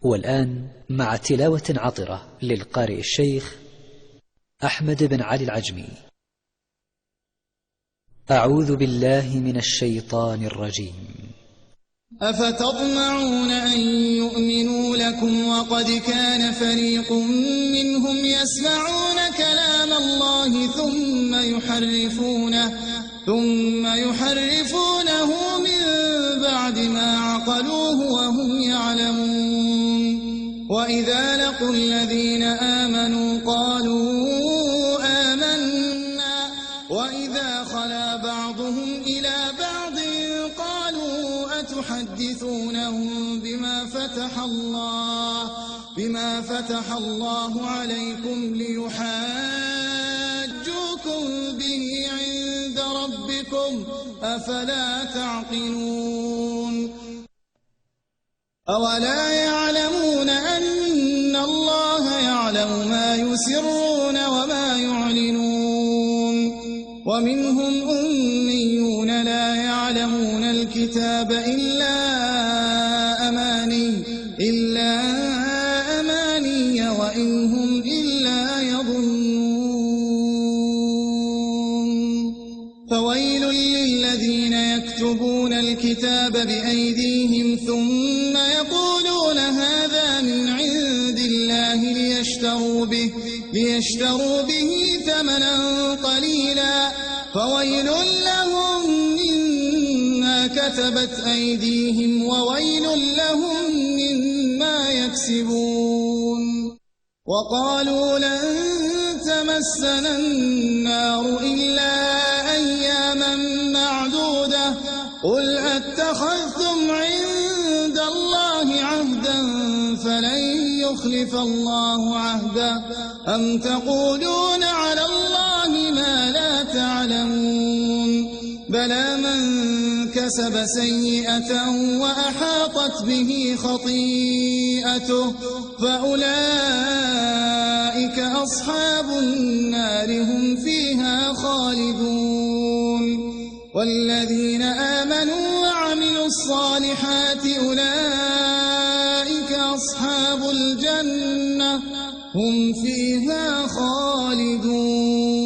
والآن مع تلاوة عطرة للقارئ الشيخ أحمد بن علي العجمي. أعوذ بالله من الشيطان الرجيم. أفتطمعون أن يؤمنوا لكم وقد كان فريق منهم يسمعون كلام الله ثم يحرفونه من بعد ما عقلوه وهم يعلمون. وإذا لقوا الذين آمنوا قالوا آمنا وإذا خلا بعضهم إلى بعض قالوا أتحدثونهم بما فتح الله عليكم ليحاجوكم به عند ربكم أفلا تعقلون. أولا يعلمون أن الله يعلم ما يسرون وما يعلنون. ومنهم أميون لا يعلمون الكتاب إلا أماني وإن هم إلا يظنون. فويل للذين يكتبون الكتاب بأيديهم ثم يقولون هذا من عند الله ليشتروا به ثمنا قليلا فويل لهم مما كتبت أيديهم وويل لهم مما يكسبون. وقالوا لن تمسنا النار إلا أياما معدودة قل أتخذتم عند الله عهدا فلن يخلف الله عهدا أم تقولون على الله ما لا تعلمون. بلى من كسب سيئة وأحاطت به خطيئته فأولئك أصحاب النار هم فيها خالدون. والذين آمنوا وعملوا الصالحات أولئك أصحاب الجنة هم فيها خالدون.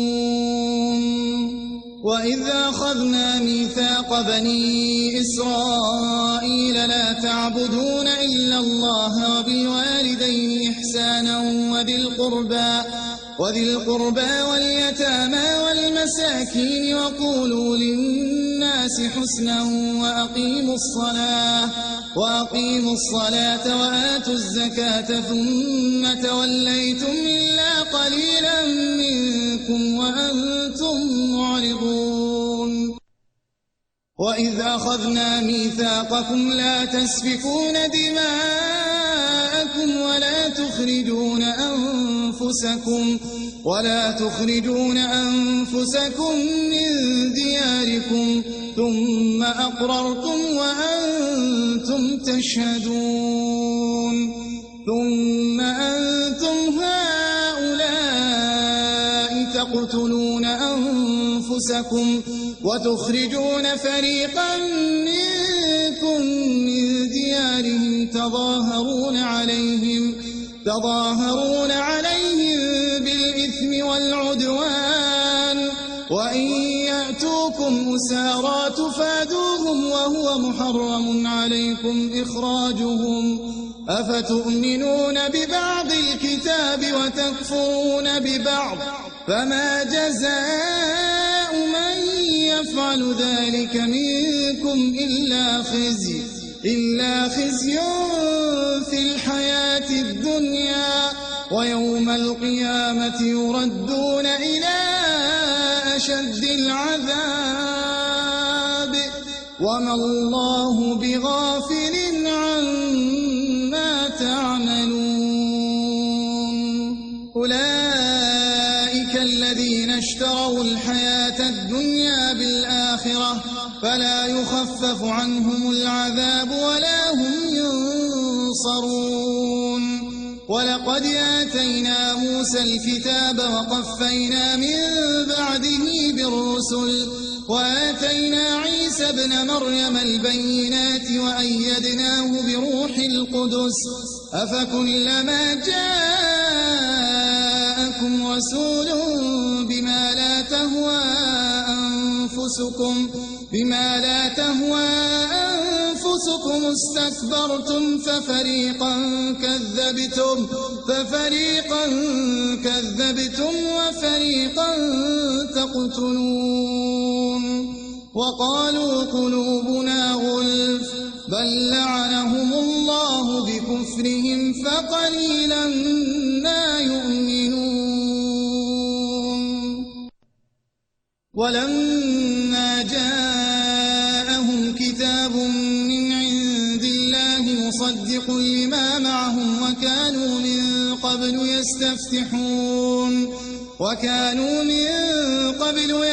وإذا أخذنا ميثاق بني إسرائيل لا تعبدون إلا الله وبالوالدين إحسانا وذي القربى واليتامى والمساكين وقولوا للناس حسنا وأقيموا الصلاة وآتوا الزكاة ثم توليتم إلا قليلا منكم وأنتم معرضون. وإذ أخذنا ميثاقكم لا تسفكون دماءكم ولا تخرجون أنفسكم من دياركم ثم أقررتم وأنتم تشهدون. ثم أنتم هؤلاء تقتلون أنفسكم وتخرجون فريقا منكم من ديارهم تظاهرون عليهم بالإثم والعدوان وإن يأتوكم أسارى تفادوهم وهو محرم عليكم إخراجهم أفتؤمنون ببعض الكتاب وتكفرون ببعض فما جزاء من يفعل ذلك منكم إلا خزي في الحياة الدنيا ويوم القيامة يردون إلى أشد العذاب وما الله بغافل عما تعملون. أولئك الذين اشتروا الحياة الدنيا بالآخرة فلا يخفف عنهم العذاب ولا هم ينصرون. ولقد آتينا موسى الكتاب وقفينا من بعده بالرسل وآتينا عيسى عيسى ابن مريم البينات وأيدناه بروح القدس أفكلما جاءكم رسول بما لا تهوى أنفسكم استكبرتم ففريقا كذبتم وفريقا تقتلون وقالوا قلوبنا غلف بل لعنهم الله بكفرهم فقليلا ما يؤمنون ولما جاءهم كتاب من عند الله مصدق لما معهم وكانوا من قبل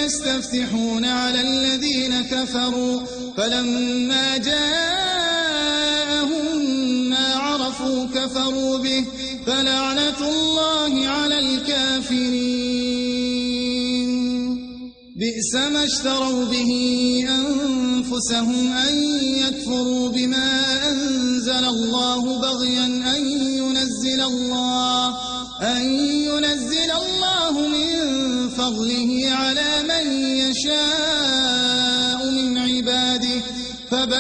يستفتحون على الذين كفروا فلما جاءهم ما عرفوا كفروا به فلعنة الله على الكافرين بئس ما اشتروا به أنفسهم أن يكفروا بما أنزل الله بغيا أن ينزل الله من فضله على من يشاء من عباده فباءوا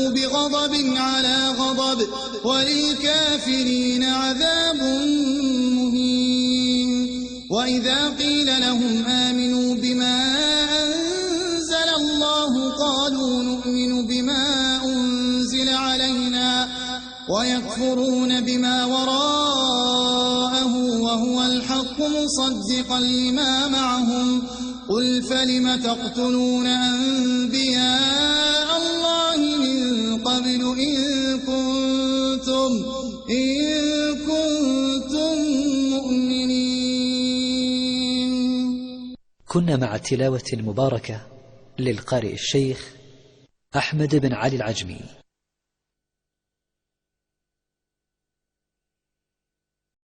بغضب على غضب وللكافرين عذاب مهين وإذا قيل لهم آمنوا بما أنزل الله قالوا نؤمن بما أنزل علينا ويكفرون بما وراءه وهو الحق مصدقا لما معهم قل فلم تقتلون أنبياء الله من قبل إن كنتم مؤمنين. كنا مع التلاوة المباركة للقارئ الشيخ أحمد بن علي العجمي.